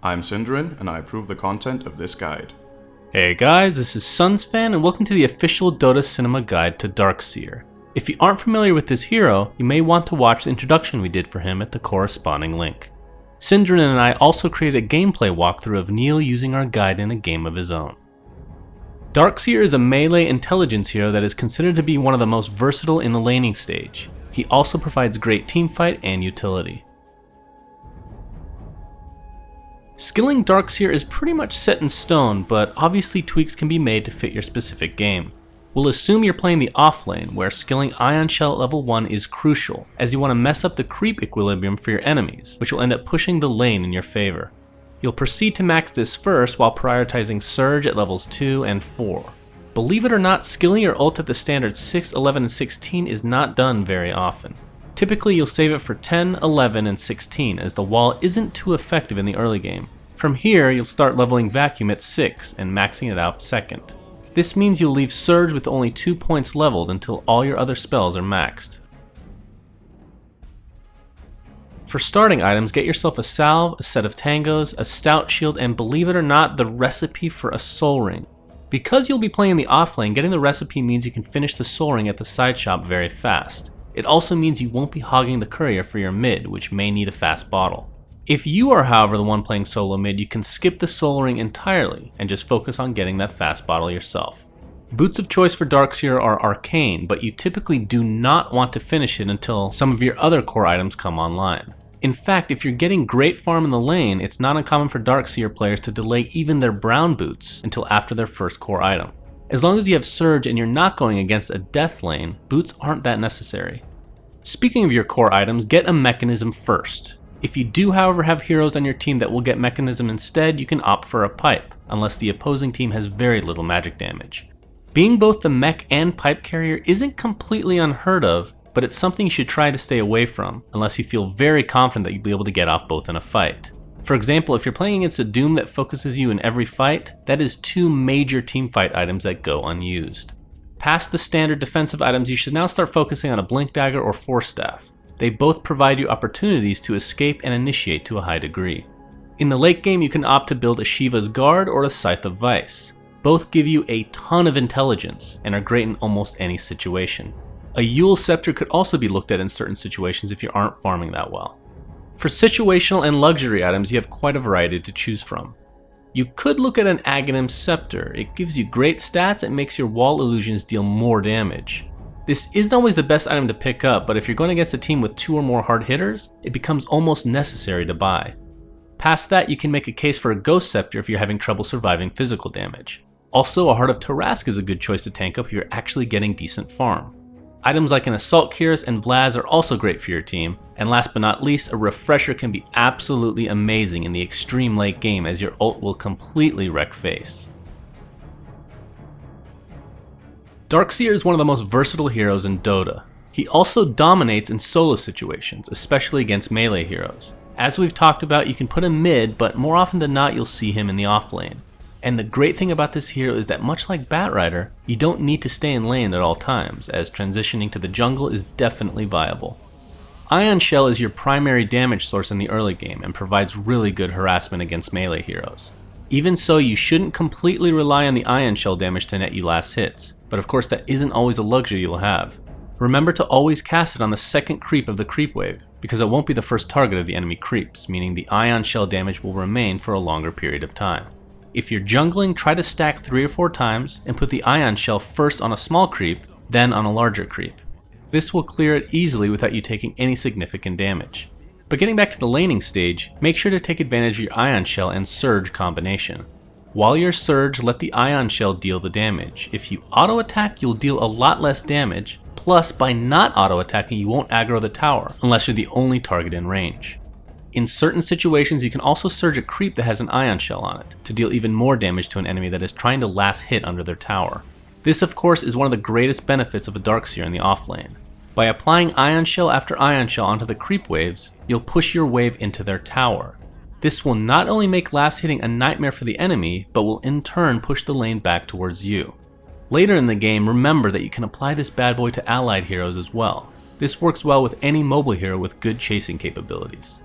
I'm syndereN, and I approve the content of this guide. Hey guys, this is SunsFan, and welcome to the official Dotacinema guide to Seer. If you aren't familiar with this hero, you may want to watch the introduction we did for him at the corresponding link. syndereN and I also created a gameplay walkthrough of Neil using our guide in a game of his own. Seer is a melee intelligence hero that is considered to be one of the most versatile in the laning stage. He also provides great teamfight and utility. Skilling Seer is pretty much set in stone, but obviously tweaks can be made to fit your specific game. We'll assume you're playing the off lane, where skilling Ion Shell at level 1 is crucial, as you want to mess up the creep equilibrium for your enemies, which will end up pushing the lane in your favor. You'll proceed to max this first while prioritizing Surge at levels 2 and 4. Believe it or not, skilling your ult at the standard 6, 11, and 16 is not done very often. Typically you'll save it for 10, 11, and 16, as the wall isn't too effective in the early game. From here, you'll start leveling Vacuum at 6 and maxing it out second. This means you'll leave Surge with only 2 points leveled until all your other spells are maxed. For starting items, get yourself a salve, a set of tangos, a stout shield, and believe it or not, the recipe for a soul ring. Because you'll be playing the offlane, getting the recipe means you can finish the soul ring at the side shop very fast. It also means you won't be hogging the courier for your mid, which may need a fast bottle. If you are, however, the one playing solo mid, you can skip the soul ring entirely and just focus on getting that fast bottle yourself. Boots of choice for Seer are Arcane, but you typically do not want to finish it until some of your other core items come online. In fact, if you're getting great farm in the lane, it's not uncommon for Seer players to delay even their brown boots until after their first core item. As long as you have Surge and you're not going against a death lane, boots aren't that necessary. Speaking of your core items, get a mechanism first. If you do, however, have heroes on your team that will get mechanism instead, you can opt for a pipe, unless the opposing team has very little magic damage. Being both the mech and pipe carrier isn't completely unheard of, but it's something you should try to stay away from, unless you feel very confident that you'll be able to get off both in a fight. For example, if you're playing against a Doom that focuses you in every fight, that is 2 major teamfight items that go unused. Past the standard defensive items, you should now start focusing on a Blink Dagger or Force Staff. They both provide you opportunities to escape and initiate to a high degree. In the late game, you can opt to build a Shiva's Guard or a Scythe of Vice. Both give you a ton of intelligence and are great in almost any situation. A Yule Scepter could also be looked at in certain situations if you aren't farming that well. For situational and luxury items, you have quite a variety to choose from. You could look at an Aghanim Scepter. It gives you great stats and makes your wall illusions deal more damage. This isn't always the best item to pick up, but if you're going against a team with 2 or more hard hitters, it becomes almost necessary to buy. Past that, you can make a case for a Ghost Scepter if you're having trouble surviving physical damage. Also, a Heart of Tarask is a good choice to tank up if you're actually getting decent farm. Items like an Assault Cuirass and Vlad are also great for your team, and last but not least, a Refresher can be absolutely amazing in the extreme late game as your ult will completely wreck face. Seer is one of the most versatile heroes in Dota. He also dominates in solo situations, especially against melee heroes. As we've talked about, you can put him mid, but more often than not you'll see him in the off lane. And the great thing about this hero is that much like Batrider, you don't need to stay in lane at all times, as transitioning to the jungle is definitely viable. Ion Shell is your primary damage source in the early game and provides really good harassment against melee heroes. Even so, you shouldn't completely rely on the Ion Shell damage to net you last hits, but of course that isn't always a luxury you'll have. Remember to always cast it on the second creep of the creep wave, because it won't be the first target of the enemy creeps, meaning the Ion Shell damage will remain for a longer period of time. If you're jungling, try to stack 3 or 4 times and put the Ion Shell first on a small creep, then on a larger creep. This will clear it easily without you taking any significant damage. But getting back to the laning stage, make sure to take advantage of your Ion Shell and Surge combination. While you're Surge, let the Ion Shell deal the damage. If you auto-attack, you'll deal a lot less damage, plus by not auto-attacking you won't aggro the tower, unless you're the only target in range. In certain situations you can also Surge a creep that has an Ion Shell on it, to deal even more damage to an enemy that is trying to last hit under their tower. This of course is one of the greatest benefits of a Seer in the offlane. By applying Ion Shell after Ion Shell onto the creep waves, you'll push your wave into their tower. This will not only make last hitting a nightmare for the enemy, but will in turn push the lane back towards you. Later in the game, remember that you can apply this bad boy to allied heroes as well. This works well with any mobile hero with good chasing capabilities.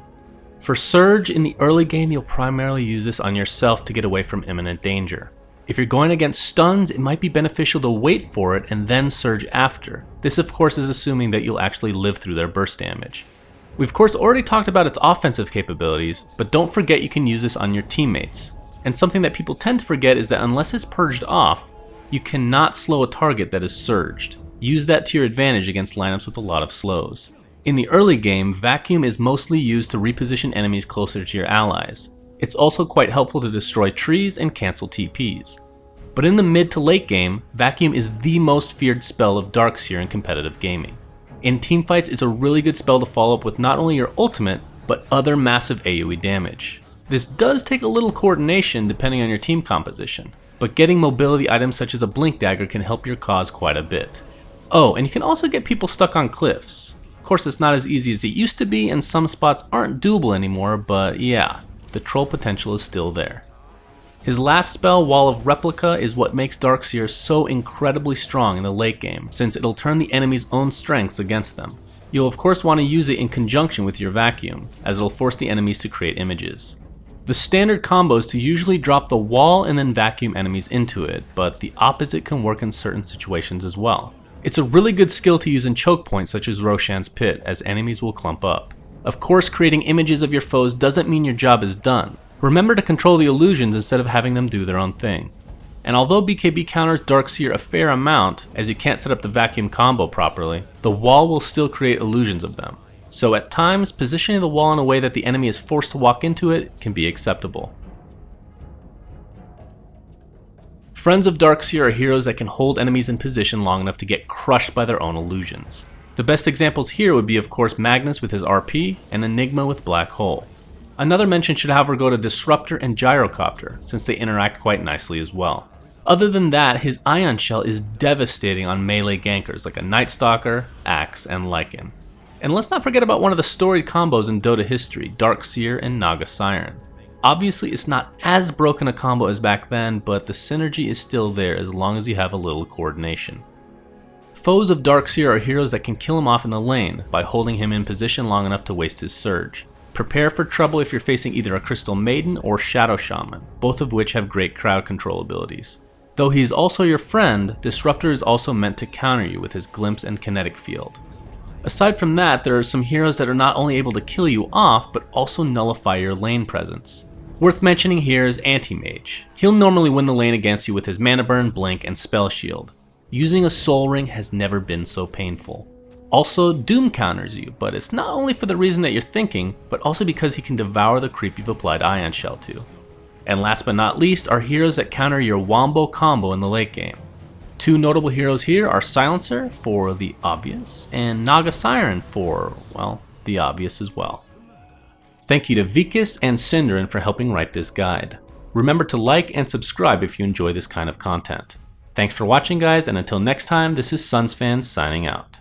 For Surge, in the early game you'll primarily use this on yourself to get away from imminent danger. If you're going against stuns, it might be beneficial to wait for it and then Surge after. This of course is assuming that you'll actually live through their burst damage. We've of course already talked about its offensive capabilities, but don't forget you can use this on your teammates. And something that people tend to forget is that unless it's purged off, you cannot slow a target that is surged. Use that to your advantage against lineups with a lot of slows. In the early game, Vacuum is mostly used to reposition enemies closer to your allies. It's also quite helpful to destroy trees and cancel TPs. But in the mid to late game, Vacuum is the most feared spell of Darkseer in competitive gaming. In teamfights, it's a really good spell to follow up with not only your ultimate, but other massive AoE damage. This does take a little coordination depending on your team composition, but getting mobility items such as a Blink Dagger can help your cause quite a bit. Oh, and you can also get people stuck on cliffs. Of course, it's not as easy as it used to be, and some spots aren't doable anymore, but yeah, the troll potential is still there. His last spell, Wall of Replica, is what makes Darkseer so incredibly strong in the late game, since it'll turn the enemy's own strengths against them. You'll of course want to use it in conjunction with your Vacuum, as it'll force the enemies to create images. The standard combo is to usually drop the wall and then vacuum enemies into it, but the opposite can work in certain situations as well. It's a really good skill to use in choke points such as Roshan's Pit, as enemies will clump up. Of course, creating images of your foes doesn't mean your job is done. Remember to control the illusions instead of having them do their own thing. And although BKB counters Darkseer a fair amount, as you can't set up the vacuum combo properly, the wall will still create illusions of them. So at times, positioning the wall in a way that the enemy is forced to walk into it can be acceptable. Friends of Darkseer are heroes that can hold enemies in position long enough to get crushed by their own illusions. The best examples here would be of course Magnus with his RP and Enigma with Black Hole. Another mention should however go to Disruptor and Gyrocopter, since they interact quite nicely as well. Other than that, his Ion Shell is devastating on melee gankers like a Night Stalker, Axe, and Lycan. And let's not forget about one of the storied combos in Dota history, Darkseer and Naga Siren. Obviously it's not as broken a combo as back then, but the synergy is still there as long as you have a little coordination. Foes of Darkseer are heroes that can kill him off in the lane by holding him in position long enough to waste his surge. Prepare for trouble if you're facing either a Crystal Maiden or Shadow Shaman, both of which have great crowd control abilities. Though he is also your friend, Disruptor is also meant to counter you with his Glimpse and Kinetic Field. Aside from that, there are some heroes that are not only able to kill you off, but also nullify your lane presence. Worth mentioning here is Anti-Mage. He'll normally win the lane against you with his Mana Burn, Blink, and Spell Shield. Using a Soul Ring has never been so painful. Also, Doom counters you, but it's not only for the reason that you're thinking, but also because he can devour the creep you've applied Ion Shell to. And last but not least are heroes that counter your Wombo combo in the late game. Two notable heroes here are Silencer for the obvious, and Naga Siren for, well, the obvious as well. Thank you to Vikas and syndereN for helping write this guide. Remember to like and subscribe if you enjoy this kind of content. Thanks for watching guys, and until next time, this is SunsFans signing out.